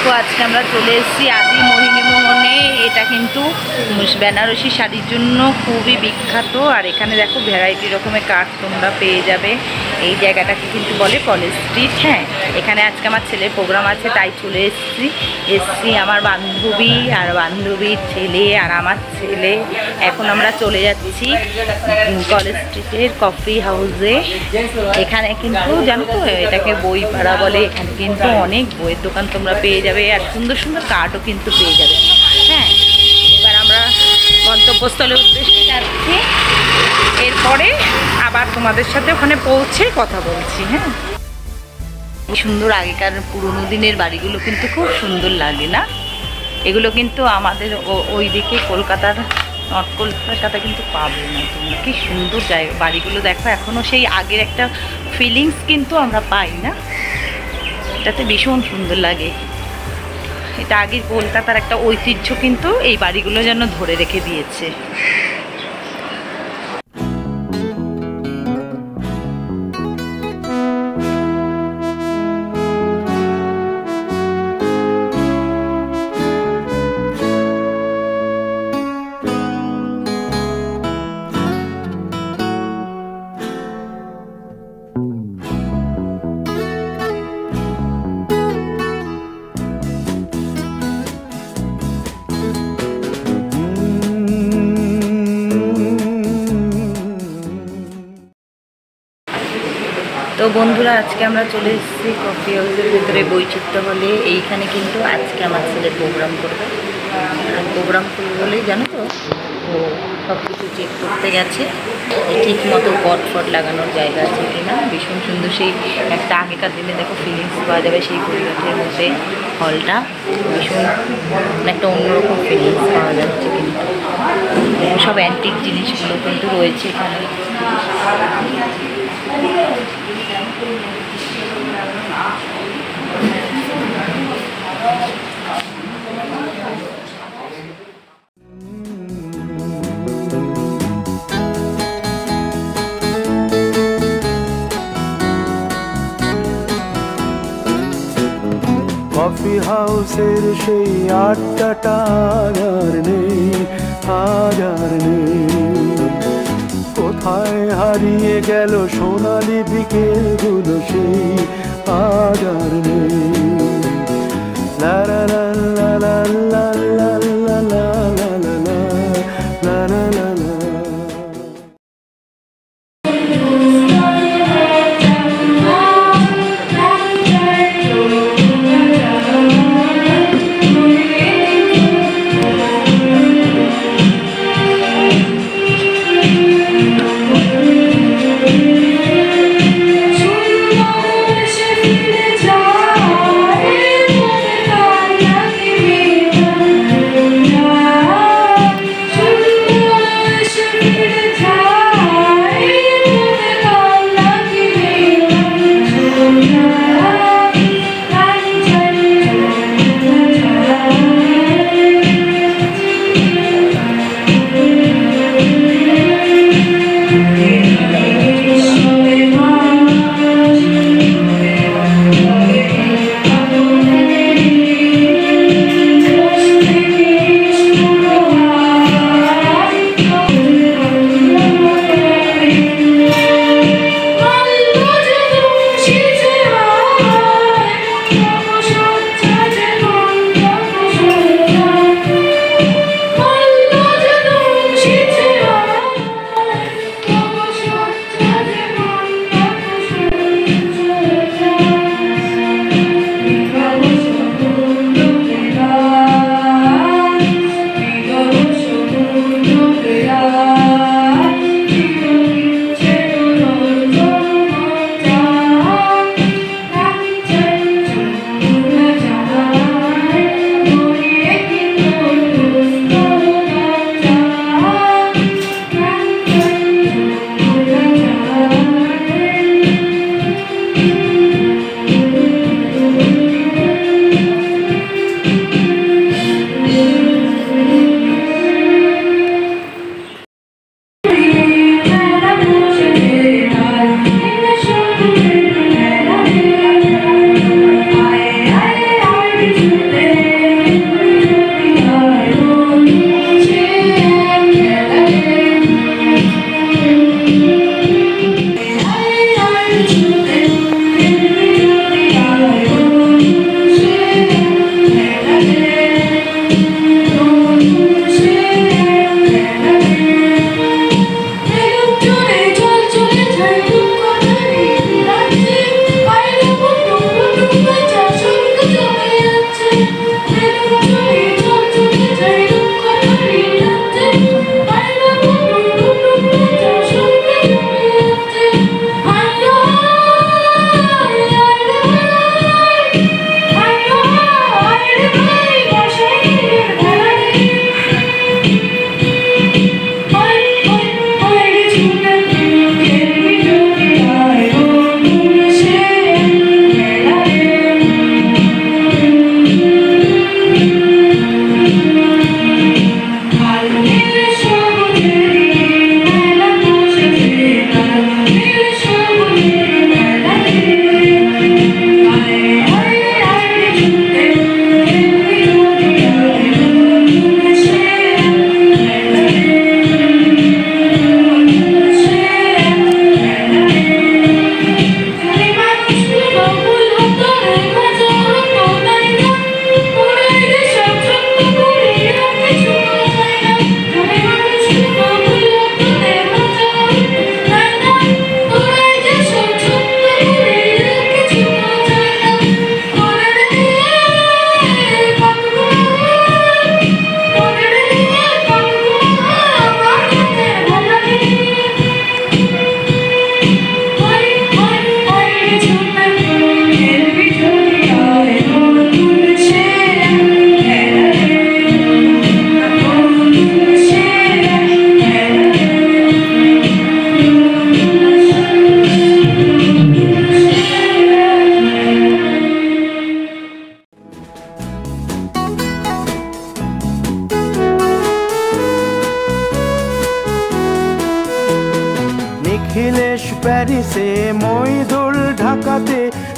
দেখো আজকে আমরা চলে এসেছি আদি মোহিনী মোহনে। এটা কিন্তু বেনারসি শাড়ির জন্য খুবই বিখ্যাত। আর এখানে দেখো ভ্যারাইটি রকমের কাঠ তোমরা পেয়ে যাবে। এই জায়গাটাকে কিন্তু বলে কলেজ স্ট্রিট। হ্যাঁ, এখানে আজকে আমার ছেলের প্রোগ্রাম আছে, তাই চলে এসছি আমার বান্ধবী আর বান্ধবীর ছেলে আর আমার ছেলে। এখন আমরা চলে যাচ্ছি কলেজ স্ট্রিটের কফি হাউসে। এখানে কিন্তু জানো তো এটাকে বই পাড়া বলে। এখানে কিন্তু অনেক বইয়ের দোকান তোমরা পেয়ে যাবে আর সুন্দর সুন্দর কার্ডও কিন্তু পেয়ে যাবে। হ্যাঁ, এবার আমরা গন্তব্যস্থলের উদ্দেশ্যে যাচ্ছি। এরপরে আবার তোমাদের সাথে ওখানে পৌঁছে কথা বলছি। হ্যাঁ, সুন্দর আগেকার পুরোনো দিনের বাড়িগুলো কিন্তু খুব সুন্দর লাগে না? এগুলো কিন্তু আমাদের ওই দিকে কলকাতার নর্থ কলকাতা কিন্তু পাবে না তোমরা। কি সুন্দর জায়গা বাড়িগুলো দেখো, এখনও সেই আগের একটা ফিলিংস কিন্তু আমরা পাই না? এটাতে ভীষণ সুন্দর লাগে। এটা আগের কলকাতার একটা ঐতিহ্য কিন্তু এই বাড়িগুলো যেন ধরে রেখে দিয়েছে। তো বন্ধুরা, আজকে আমরা চলে এসেছি কফি হাউসের ভিতরে বৈচিত্র্য হলে। এইখানে কিন্তু আজকে আমার ছেলে প্রোগ্রাম করবে। প্রোগ্রাম করবে বলেই জানো তো, ও সব কিছু চেক করতে গেছে ঠিক মতো পট ফট লাগানোর জায়গা আছে কিনা। ভীষণ সুন্দর, সেই একটা আগেকার দিনে দেখো ফিলিংস পাওয়া যাবে সেই পরিবেশের মধ্যে। হলটা ভীষণ একটা অন্যরকম ফিলিংস পাওয়া যাচ্ছে। কিন্তু সব অ্যান্টিক জিনিসগুলো কিন্তু রয়েছে এখানে। কফি হাউসের সেই আড্ডাটা আর নেই, হাজার নেই। কোথায় হারিয়ে গেল সোনালি বিকেলগুলো, সেই হাজার নেই। লা লা লা লা লা লা লা লা লা লা লা লা লা লা।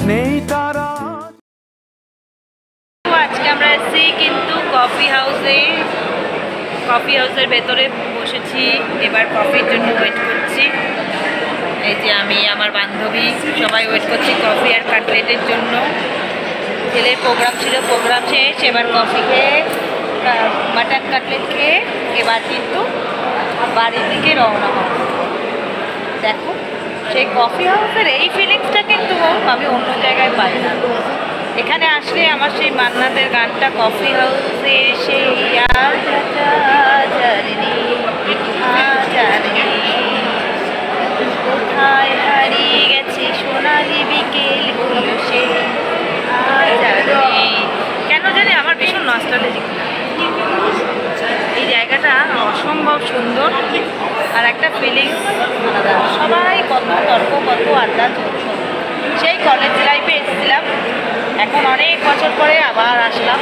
নেই তারা। আজকে আমরা এসেছি কিন্তু কফি হাউসের ভেতরে বসেছি, এবার কফির জন্য ওয়েট করছি। এই যে আমি, আমার বান্ধবী, সবাই ওয়েট করছি কফি আর কাটলেটের জন্য। ছেলের প্রোগ্রাম ছিল, প্রোগ্রাম শেষ, এবার কফি খেয়ে মাটন কাটলেট খেয়ে এবার কিন্তু বাড়ির দিকে রওনা হব। দেখো সেই কফি হাউসের এই ফিলিংসটা কিন্তু আমি অন্য জায়গায় পাই না। এখানে আসলে আমার সেই মান্নাদের গানটা, কফি হাউসে সেই কোথায় হারিয়ে গেছে সোনালি বিকেলগুলো সে কেন জানি আমার ভীষণ নস্টালজিক। এই জায়গাটা অসম্ভব সুন্দর আর একটা ফিলিংস আলাদা। সবাই কত তর্ক, কত আড্ডা চলছে। সেই কলেজ লাইফে এসেছিলাম, এখন অনেক বছর পরে আবার আসলাম,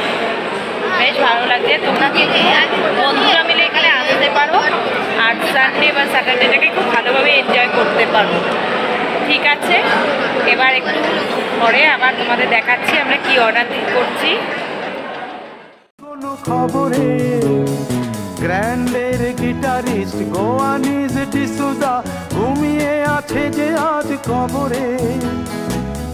বেশ ভালো লাগছে। তোমরা কি বন্ধুরা মিলে এখানে আসতে পারো আর সানডে বা স্যাটারডেটাকে খুব ভালোভাবে এনজয় করতে পারো। ঠিক আছে, এবার একটু পরে আবার তোমাদের দেখাচ্ছি আমরা কি অর্ডার করছি। কোনো খবরে গ্র্যান্ডের গিটারিস্ট গোয়ানিজ ডিসুজা ঘুমিয়ে আছে যে আজ কবরে।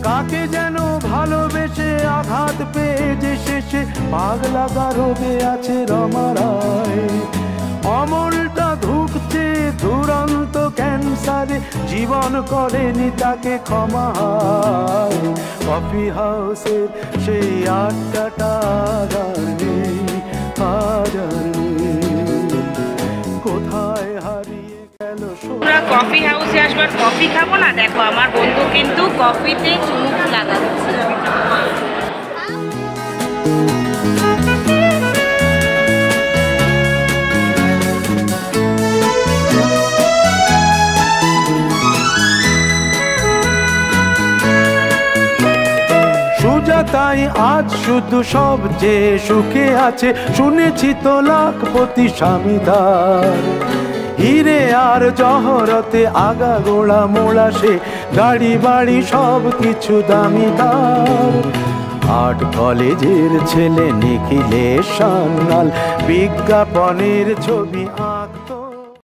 কাকে যেন ভালোবেসে আঘাত পেয়ে যে শেষে পাগলা গারদে আছে রমা রায়। অমলটা ধুকছে দুরন্ত ক্যান্সারে, জীবন করেনি তাকে ক্ষমা। কফি হাউসের সেই আড্ডাটা আর নেই, আজ আর নেই। কোথায় হারিয়ে গেল। আমরা কফি হাউসে আসবার কফি খাবো না, দেখো আমার বন্ধু কিন্তু কফিতে চুমুক লাগাচ্ছে। তাই আজ শুধু সব যে সুখে আছে, শুনেছি তো লাখপতি স্বামীদার। হিরে আর জহরতে আগা গোড়া মোড়া সে, গাড়ি বাড়ি সব কিছু দামিদার। আর্ট কলেজের ছেলে নিখিলেশ সান্যাল বিজ্ঞাপনের ছবি